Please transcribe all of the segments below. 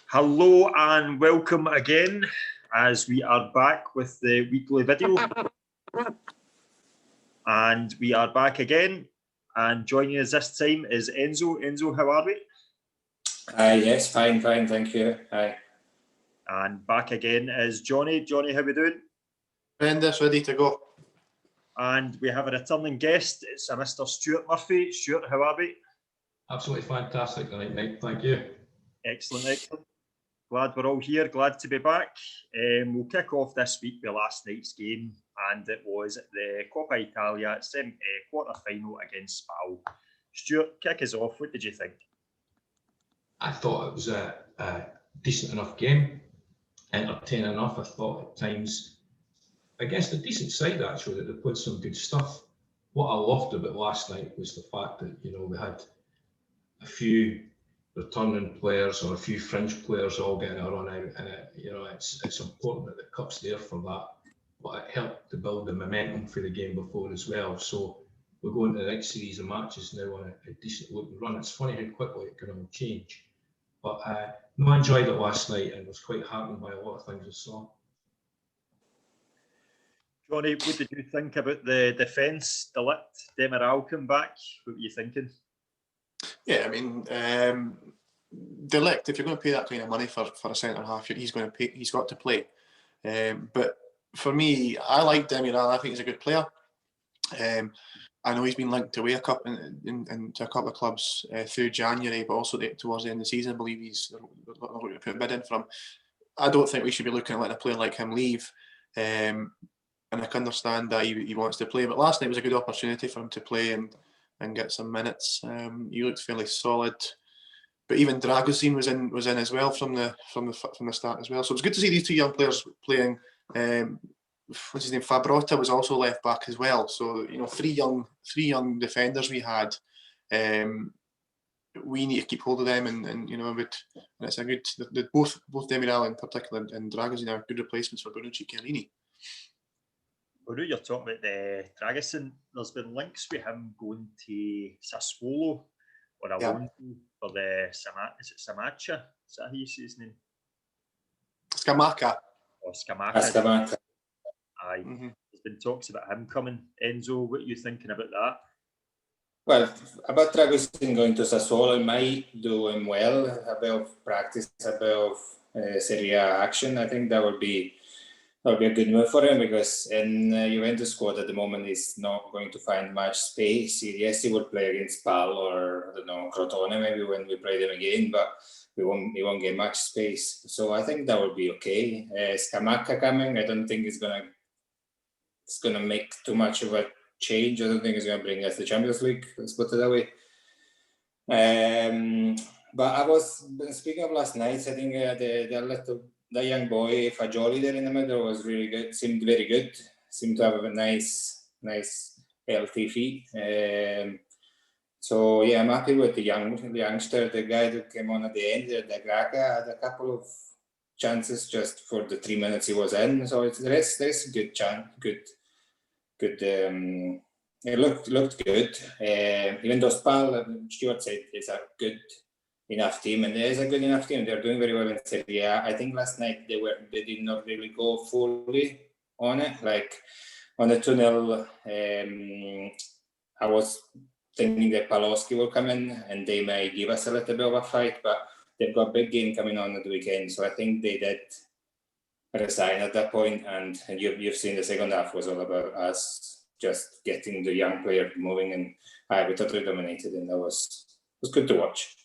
Hello and welcome again as we are back with the weekly video. And we are back again, and joining us this time is Enzo. Enzo, how are we? Yes, fine, thank you. Hi. And back again is Johnny. Johnny, how we doing? Tremendous, ready to go. And we have a returning guest. It's a Mr. Stuart Murphy. Stuart, how are we? Absolutely fantastic tonight, Mike. Thank you. Excellent. Glad we're all here. Glad to be back. We'll kick off this week with last night's game, and it was the Coppa Italia quarter-final against Spal. Stuart, kick us off. What did you think? I thought it was a decent enough game, entertaining enough. I thought at times against a decent side actually that they played some good stuff. What I loved about last night was the fact that we had a few returning players or a few fringe players all getting a run out, and it's important that the cup's there for that. But it helped to build the momentum for the game before as well. So we're going to the next series of matches now on a decent looking run. It's funny how quickly it can all change. But I enjoyed it last night and was quite heartened by a lot of things I saw. Johnny, what did you think about the defence? De Ligt, Demiral come back. What were you thinking? Yeah, I mean, De Ligt, if you're going to pay that kind of money for a centre half, he's got to play. But for me, I like Demiral. I think he's a good player. I know he's been linked away to a couple of clubs through January, but also towards the end of the season, I believe he's looking to put a bid in for him. I don't think we should be looking at letting a player like him leave. And I can understand that he wants to play, but last night was a good opportunity for him to play and get some minutes. He looked fairly solid, but even Dragocin was in as well from the start as well. So it was good to see these two young players playing. What's his name? Fabrotta was also left back as well. So three young defenders we had. We need to keep hold of them, and it's a good. Both Demiral in particular and Dragocin are good replacements for Bonucci Chiellini. I know you're talking about the Dragocin. There's been links with him going to Sassuolo or a loan for the Scamacca. Is that how you say his name? Scamacca. Oh, Scamacca. Scamacca. Aye. Mm-hmm. There's been talks about him coming. Enzo, what are you thinking about that? Well, about Dragocin going to Sassuolo, it might do him well. A bit of practice, a bit of Serie A action. I think that would be a good move for him, because in Juventus squad at the moment is not going to find much space. Yes, he would play against Spal or I don't know, Crotone maybe when we play them again, but he won't get much space. So I think that would be okay. Scamacca coming, I don't think it's gonna make too much of a change. I don't think it's gonna bring us the Champions League. Let's put it that way. But I was speaking of last night. I think the young boy Fagioli there in the middle was really good. Seemed very good. Seemed to have a nice healthy feet. So yeah, I'm happy with the youngster. The guy that came on at the end, the Graca, had a couple of chances just for the 3 minutes he was in. So there's a good chance. Good. It looked good. Even though Spal, Stuart said, is a good enough team, and there is a good enough team. They're doing very well in Serie A. I think last night they did not really go fully on it. Like on the 2-0, I was thinking that Paloschi will come in and they may give us a little bit of a fight, but they've got a big game coming on at the weekend, so I think they did resign at that point. And you've seen the second half was all about us just getting the young player moving, and we totally dominated, and that was good to watch.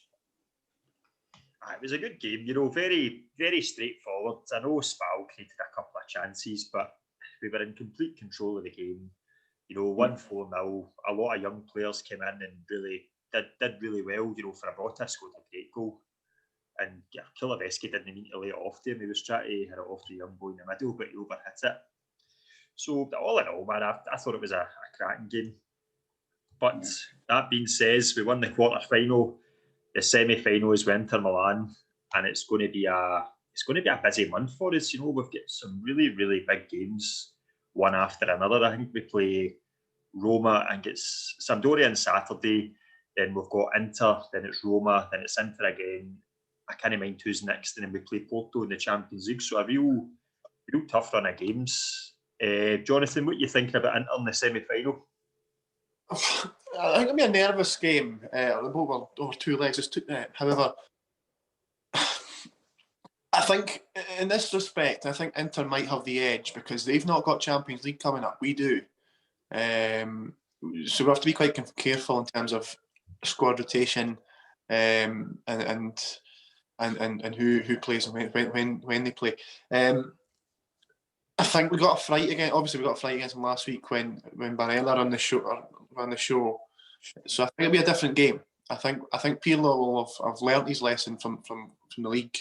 It was a good game, very, very straightforward. I know Spal created a couple of chances, but we were in complete control of the game. 1-4-0. A lot of young players came in and really did really well. Fabrotta scored a great goal, and Kulusevski didn't mean to lay it off to him. He was trying to hit it off the young boy in the middle, but he overhit it. So all in all, man, I thought it was a cracking game. But that being said, we won the quarter-final. The semi-final is with Inter Milan, and it's going to be a busy month for us. We've got some really, really big games, one after another. I think we play Roma and it's Sampdoria on Saturday. Then we've got Inter, then it's Roma, then it's Inter again, I can't mind who's next, and then we play Porto in the Champions League. So a real tough run of games. Jonathan, what are you thinking about Inter in the semi-final? I think it'll be a nervous game. Over 2 legs. However, I think in this respect, I think Inter might have the edge because they've not got Champions League coming up. We do. So we have to be quite careful in terms of squad rotation and who plays and when they play. I think we got a fright again. Obviously, we got a fright against them last week when Barella ran the show. So I think it'll be a different game. I think Pirlo will have learnt his lesson from the league,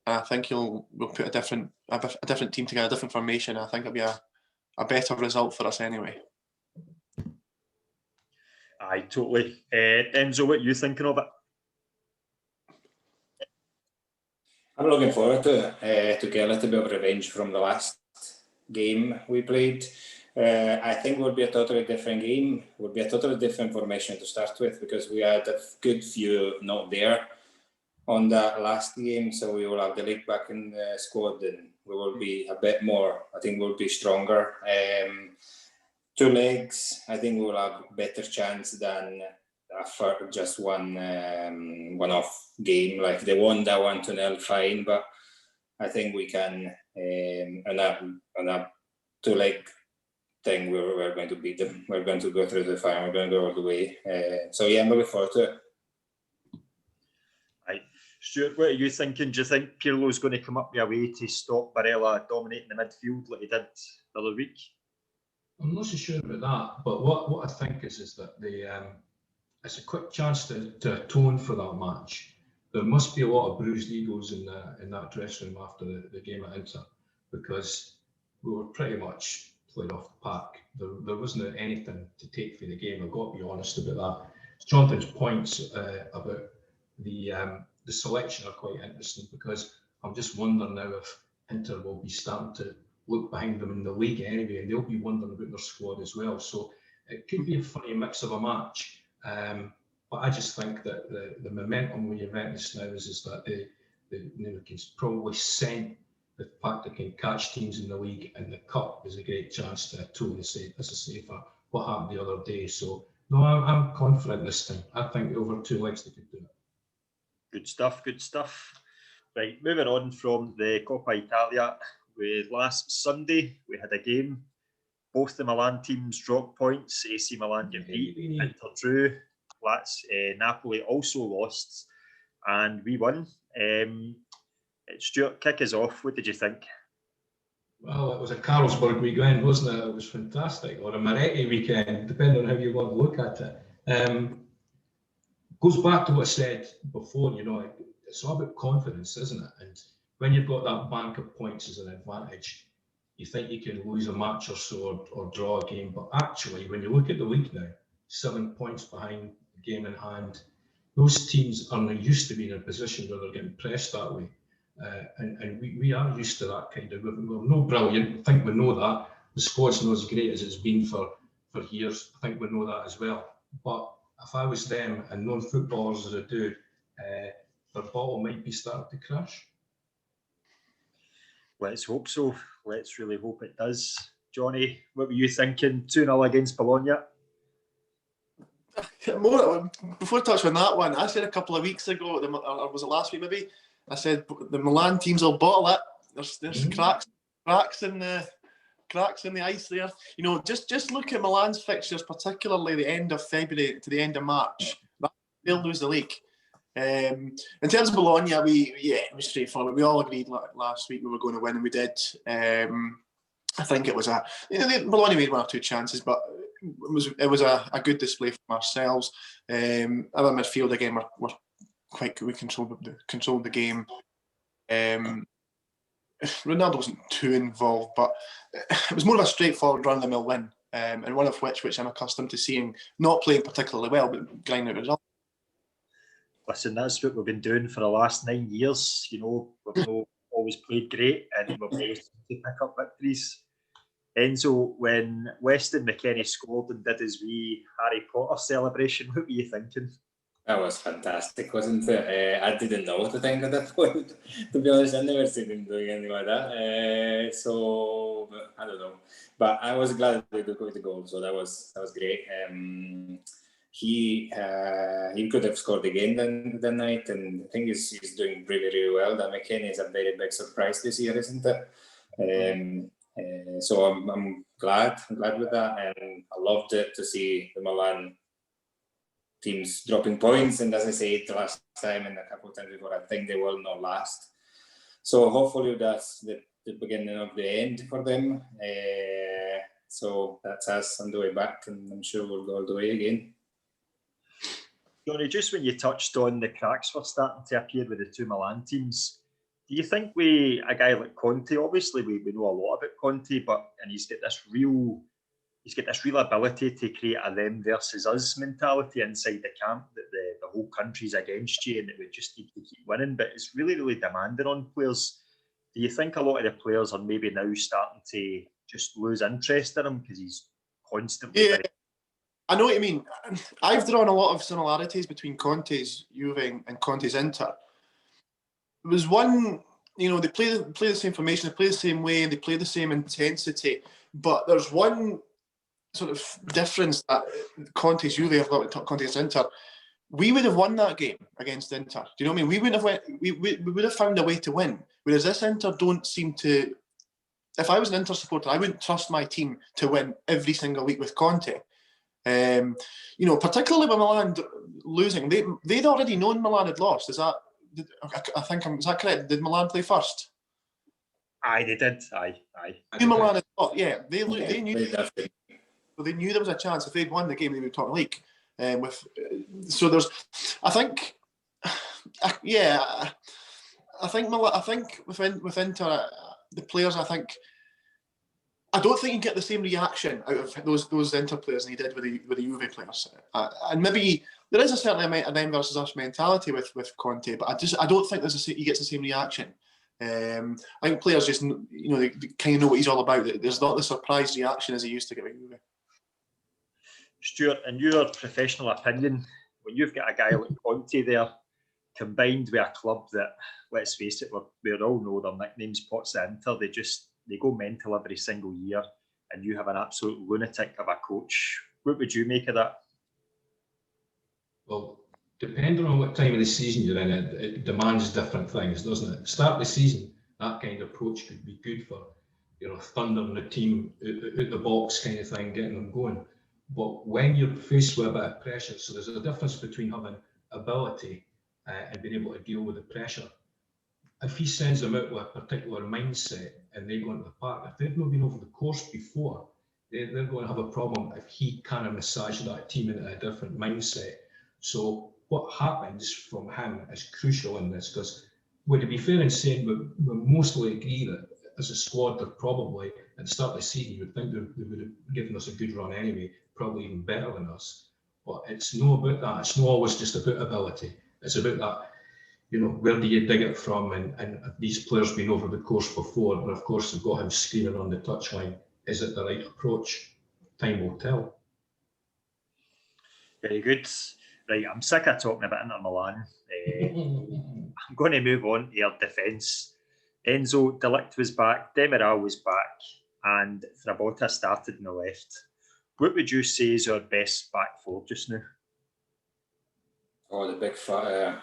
and I think we'll put a different team together, a different formation. I think it'll be a better result for us anyway. Aye, totally. Enzo, what are you thinking of it? I'm looking forward to get a little bit of revenge from the last game we played. I think it would be a totally different game. It would be a totally different formation to start with because we had a good few not there on that last game. So we will have the league back in the squad and we will be a bit more, I think we'll be stronger. 2 legs, I think we'll have better chance than just one-off game. Like they won that 1-0, fine, but I think we can on a 2-leg thing. We're going to beat them. We're going to go through the final. We're going to go all the way. So yeah, I'm looking forward to it. Right, Stuart, what are you thinking? Do you think Pirlo's going to come up with a way to stop Barella dominating the midfield like he did the other week? I'm not so sure about that, but what I think is that it's a quick chance to atone for that match. There must be a lot of bruised egos in that dressing room after the game at Inter, because we were pretty much played off the pack. There wasn't anything to take for the game. I've got to be honest about that. Jonathan's points about the selection are quite interesting, because I'm just wondering now if Inter will be starting to look behind them in the league anyway, and they'll be wondering about their squad as well. So it could be a funny mix of a match. But I just think that the momentum with Juventus now is that they can probably scent the fact they can catch teams in the league, and the cup is a great chance to atone, as I say, for what happened the other day. So no, I'm confident this time. I think over 2 legs they could do it. Good stuff. Right, moving on from the Coppa Italia. Last Sunday we had a game. Both the Milan teams dropped points. AC Milan get beat, Inter drew. Napoli also lost, and we won. Stuart, kick us off. What did you think? Well, it was a Carlsberg weekend, wasn't it? It was fantastic, or a Moretti weekend, depending on how you want to look at it. Goes back to what I said before. It's all about confidence, isn't it? And when you've got that bank of points as an advantage, you think you can lose a match or so or draw a game. But actually, when you look at the league now, 7 points behind the game in hand, those teams are not used to being in a position where they're getting pressed that way. And we are used to that kind of, we're no brilliant. I think we know that. The squad's not as great as it's been for years. I think we know that as well. But if I was them, and known footballers as I do, their bottle might be starting to crash. Let's hope so. Let's really hope it does. Johnny, what were you thinking? 2-0 against Bologna? Before I touch on that one, I said a couple of weeks ago, or was it last week maybe? I said the Milan teams will bottle it. There's cracks in the ice there. Just look at Milan's fixtures, particularly the end of February to the end of March. They'll lose the league. In terms of Bologna, it was straightforward. We all agreed last week we were going to win, and we did. I think it was Bologna made 1 or 2 chances, but it was a good display from ourselves. Our midfield again were quite good. We controlled the game. Ronaldo wasn't too involved, but it was more of a straightforward run-of-the-mill win, and one of which I'm accustomed to seeing, not playing particularly well, but grinding out results. Listen, that's what we've been doing for the last 9 years. We've not always played great, and we've always to pick up victories. Enzo, when Weston McKennie scored and did his wee Harry Potter celebration, what were you thinking? That was fantastic, wasn't it? I didn't know what to think at that point. To be honest, I never seen him doing anything like that. So I don't know, but I was glad they got the goal. So that was great. He could have scored again that night, and I think he's doing really well. That McKennie is a very big surprise this year, isn't it? So I'm glad with that, and I loved it to see the Milan teams dropping points. And as I said the last time and a couple of times before, I think they will not last. So hopefully that's the beginning of the end for them. So that's us on the way back, and I'm sure we'll go all the way again. Johnny, just when you touched on the cracks were starting to appear with the two Milan teams, do you think a guy like Conte, obviously we know a lot about Conte, and he's got this real ability to create a them versus us mentality inside the camp, that the whole country's against you and it would just need to keep winning, but it's really, really demanding on players. Do you think a lot of the players are maybe now starting to just lose interest in him because he's constantly... Yeah, I know what you mean. I've drawn a lot of similarities between Conte's Juve and Conte's Inter. There was one, they play the same formation, they play the same way, they play the same intensity, but there's one sort of difference that Conte's Juve have got with Conte's Inter. We would have won that game against Inter. Do you know what I mean? We would have found a way to win. Whereas this Inter don't seem to. If I was an Inter supporter, I wouldn't trust my team to win every single week with Conte. Particularly with Milan losing, they'd already known Milan had lost. Is that correct? Did Milan play first? Aye, they did. Aye. Milan had lost. Yeah, they knew. So they knew there was a chance if they'd won the game, they would top the league. I think with Inter, the players, I don't think you get the same reaction out of those Inter players than you did with the Juve players. And maybe there is a certain amount of them versus us mentality with Conte, but I don't think he gets the same reaction. I think players just they kind of know what he's all about. There's not the surprise reaction as he used to get with Juve. Stuart, in your professional opinion, when you've got a guy like Conte there, combined with a club that, let's face it, we all know their nicknames, Pozza Inter, they go mental every single year, and you have an absolute lunatic of a coach. What would you make of that? Well, depending on what time of the season you're in, it demands different things, doesn't it? Start of the season, that kind of approach could be good for, thundering the team out the box kind of thing, getting them going. But when you're faced with a bit of pressure, so there's a difference between having ability and being able to deal with the pressure. If he sends them out with a particular mindset and they go into the park, if they've not been over the course before, they're going to have a problem if he kind of massage that team into a different mindset. So what happens from him is crucial in this, because would it be fair in saying we mostly agree that as a squad, they're probably at the start of the season, you would think they would have given us a good run anyway, probably even better than us. But it's not about that. It's not always just about ability. It's about that, where do you dig it from? And these players been over the course before, and of course they've got him screaming on the touchline. Is it the right approach? Time will tell. Very good. Right, I'm sick of talking about Inter Milan. I'm going to move on to our defence. Enzo, De Ligt was back, Demiral was back, and Frabotta started on the left. What would you say is our best back four just now? Oh, the big fire.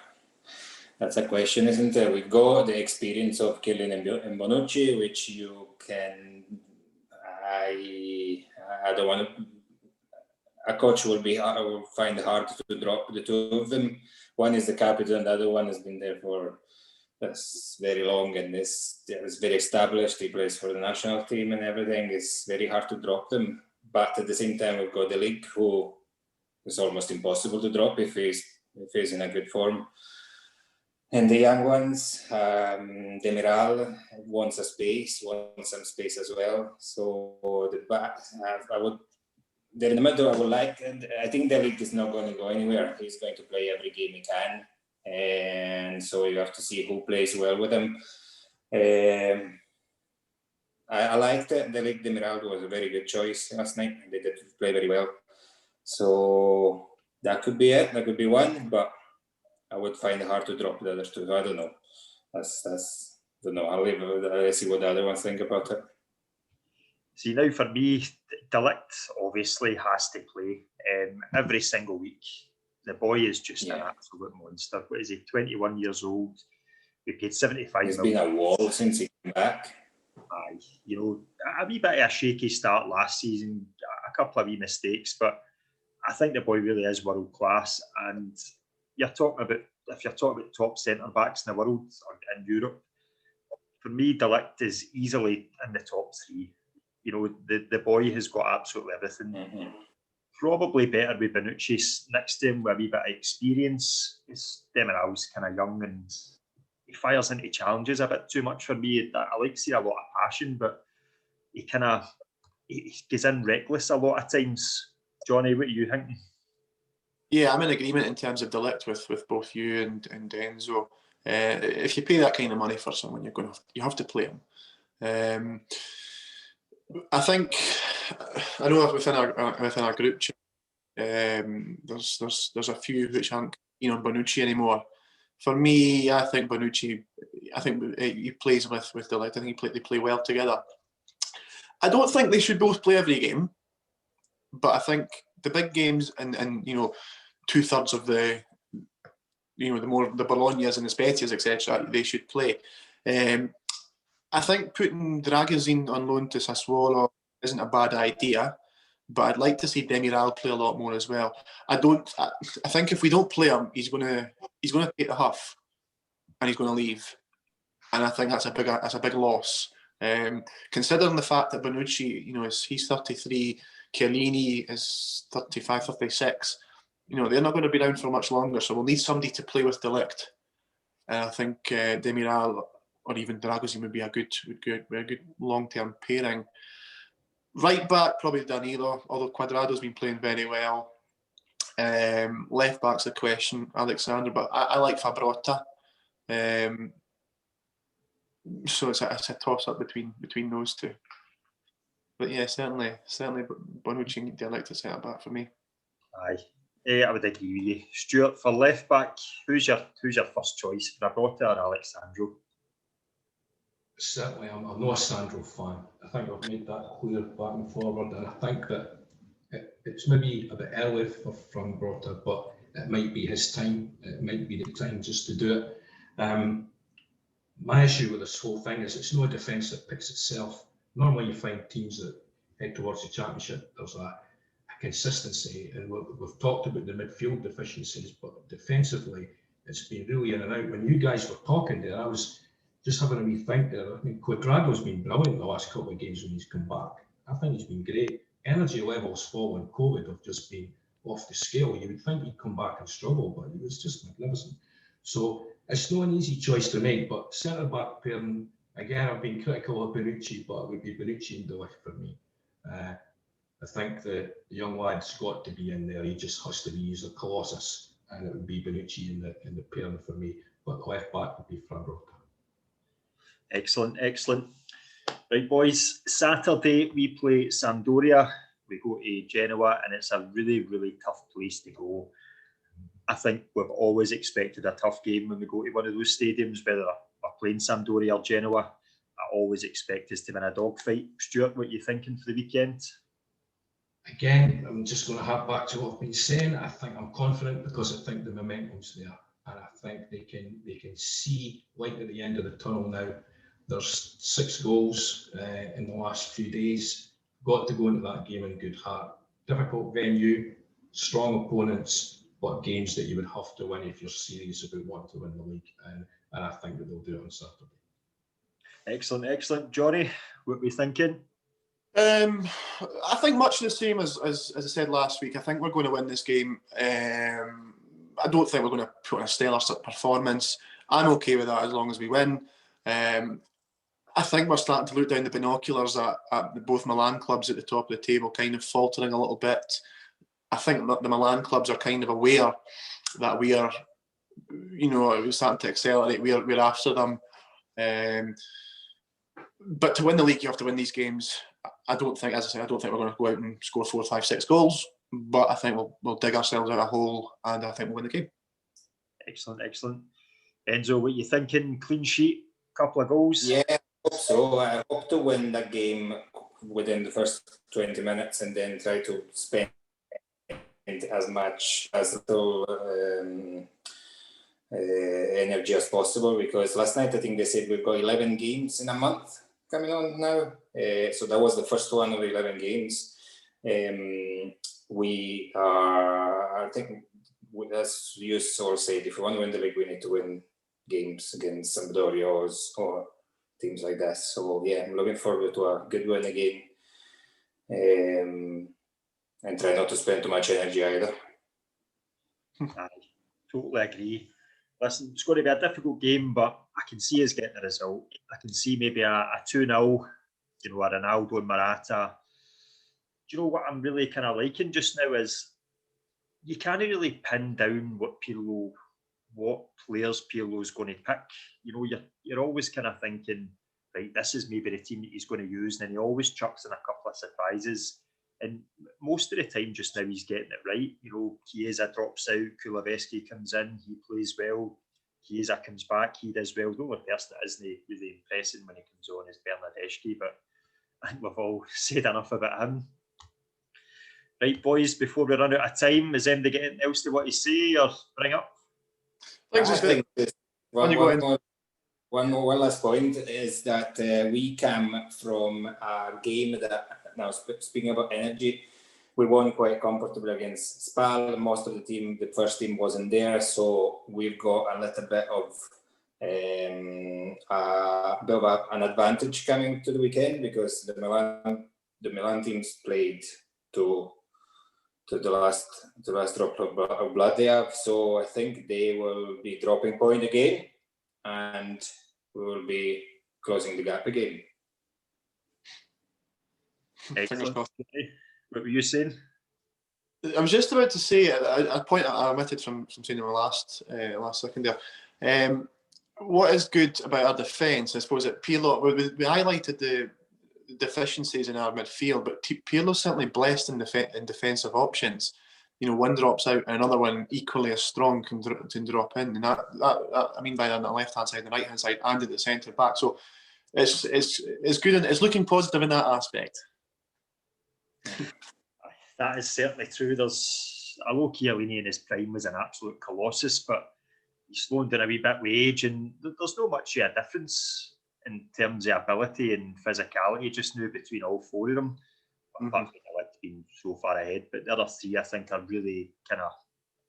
That's a question, isn't it? We've got the experience of Chiellini and Bonucci, which you can. I don't want to. A coach will find it hard to drop the two of them. One is the captain, the other one has been there for very long and is very established. He plays for the national team and everything. It's very hard to drop them. But at the same time, we've got De Ligt, who is almost impossible to drop if he's in a good form. And the young ones, Demiral wants some space as well. So the back, they're in the middle. I think De Ligt is not going to go anywhere. He's going to play every game he can, and so you have to see who plays well with him. I liked it. De Ligt, Demiral was a very good choice last night. They did play very well. So That could be it. That could be one, but I would find it hard to drop the other two. I don't know. That's don't know. Let's see what the other ones think about it. See, now for me, De Ligt obviously has to play every single week. The boy is just an absolute monster. What is he, 21 years old? We paid 75 He's million. been a wall since he came back. Aye, you know, a wee bit of a shaky start last season, a couple of wee mistakes, but I think the boy really is world class. And if you're talking about top centre backs in the world or in Europe, for me, De Ligt is easily in the top three. You know, the boy has got absolutely everything. Mm-hmm. Probably better with Bonucci next to him with a wee bit of experience. Demiral's kind of young and he fires into challenges a bit too much for me. I like seeing a lot of passion, but he goes in reckless a lot of times. Johnny, what are you thinking? Yeah, I'm in agreement in terms of De Ligt with both you and Enzo. If you pay that kind of money for someone, you have to play him. I think I know within our group chat, there's a few which aren't keen on Bonucci anymore. For me, I think Bonucci. I think he plays with De Ligt. I think they play well together. I don't think they should both play every game, but I think the big games and 2/3 of the the Bolognas and the Spezzias, etc., they should play. I think putting Dragozin on loan to Sassuolo isn't a bad idea, but I'd like to see Demiral play a lot more as well. I think if we don't play him, he's going to take the huff and he's going to leave, and I think that's a big loss. Considering the fact that Bonucci, he's 33, Chiellini is 35, 36. They're not going to be down for much longer, so we'll need somebody to play with De Ligt. And I think Demiral or even Dragozin would be a good long-term pairing. Right back, probably Danilo, although Cuadrado's been playing very well. Left back's the question, Alexander, but I like Fabrotta. So it's a toss-up between those two. But yeah, certainly Bonucci and De Ligt to centre back for me. Aye, I would agree with you. Stuart, for left back, who's your first choice, Fabrotta or Alexandro? Certainly, I'm not a Sandro fan. I think I've made that clear back and forward, and I think that it's maybe a bit early for Fabrotta, but it might be his time. It might be the time just to do it. My issue with this whole thing is it's no defence that picks itself. Normally, you find teams that head towards the championship, there's a consistency, and we've talked about the midfield deficiencies, but defensively, it's been really in and out. When you guys were talking there, I was just having a wee think there. I mean, Cuadrado's been brilliant the last couple of games when he's come back. I think he's been great. Energy levels following COVID have just been off the scale. You would think he'd come back and struggle, but he was just magnificent. So it's not an easy choice to make, but centre-back pairing, again, I've been critical of Bonucci, but it would be Bonucci and De Ligt for me. I think the young lad's got to be in there. He just has to be. He's a colossus, and it would be Bonucci in the pairing for me. But left back would be Fabrotta. Excellent. Right, boys. Saturday we play Sampdoria. We go to Genoa, and it's a really, really tough place to go. I think we've always expected a tough game when we go to one of those stadiums, whether we're playing Sampdoria or Genoa. I always expect us to win a dogfight. Stuart, what are you thinking for the weekend? Again, I'm just going to hark back to what I've been saying. I think I'm confident because I think the momentum's there, and I think they can see light at the end of the tunnel now. There's 6 goals in the last few days. Got to go into that game in good heart. Difficult venue, strong opponents, but games that you would have to win if you're serious about wanting to win the league, and I think that they'll do it on Saturday. Excellent. Johnny, what are we thinking? I think much the same as I said last week. I think we're going to win this game. I don't think we're going to put on a stellar performance. I'm okay with that as long as we win. I think we're starting to look down the binoculars at both Milan clubs at the top of the table, kind of faltering a little bit. I think that the Milan clubs are kind of aware that we are, we're starting to accelerate. We're after them. But to win the league, you have to win these games. I don't think we're going to go out and score 4, 5, 6 goals, but I think we'll dig ourselves out a hole, and I think we'll win the game. Excellent, excellent. Enzo, what you thinking? Clean sheet, couple of goals? Yeah, I hope so. I hope to win that game within the first 20 minutes and then try to spend as much as little energy as possible, because last night I think they said we've got 11 games in a month coming on now. So that was the first one of the 11 games. We are, I think, as you all said, if we want to win the league, we need to win games against Sampdoria or teams like that. So yeah, I'm looking forward to a good win again, and try not to spend too much energy either. Aye, totally agree. Listen, it's going to be a difficult game, but I can see us getting a result. I can see maybe a 2-0, a Ronaldo and Morata. Do you know what I'm really kind of liking just now is you can't really pin down what players Pirlo's going to pick. You're always kind of thinking, right, this is maybe the team that he's going to use, and then he always chucks in a couple of surprises. And most of the time just now he's getting it right. Chiesa drops out, Kulusevski comes in, he plays well. Chiesa comes back, he does well. The only person that isn't really impressing when he comes on is Bernardeschi, but I think we've all said enough about him. Right, boys, before we run out of time, is anybody got anything else they want to say or bring up? One last point is that we come from a game that, now speaking about energy, we won quite comfortably against Spal. Most of the first team wasn't there, so we've got a little bit of an advantage coming to the weekend, because the Milan teams played to the last drop of blood they have. So I think they will be dropping point again, and we will be closing the gap again. Excellent. What were you saying? I was just about to say a point I omitted from saying in the last second there. What is good about our defence? I suppose that Pirlo, we highlighted the deficiencies in our midfield, but Pirlo's certainly blessed in defensive options. One drops out and another one equally as strong can drop in, and that I mean by on the left hand side, the right hand side, and at the centre back. So it's good, and it's looking positive in that aspect. That is certainly true. Although Chiellini in his prime was an absolute colossus, but he's slowing down a wee bit with age, and there's not much of a difference in terms of ability and physicality just now between all four of them. Apart from Delight's been so far ahead, but the other three I think are really kind of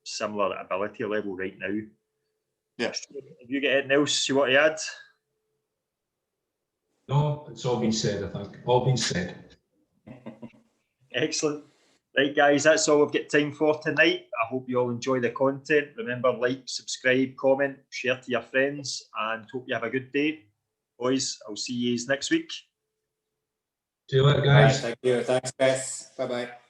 similar ability level right now. Yeah. Have you got anything else you want to add? No, it's all been said, I think. All been said. Excellent. Right, guys, that's all we've got time for tonight. I hope you all enjoy the content. Remember, like, subscribe, comment, share to your friends, and hope you have a good day. Boys, I'll see you next week. See you later, guys. Thank you. Thanks, guys. Bye-bye.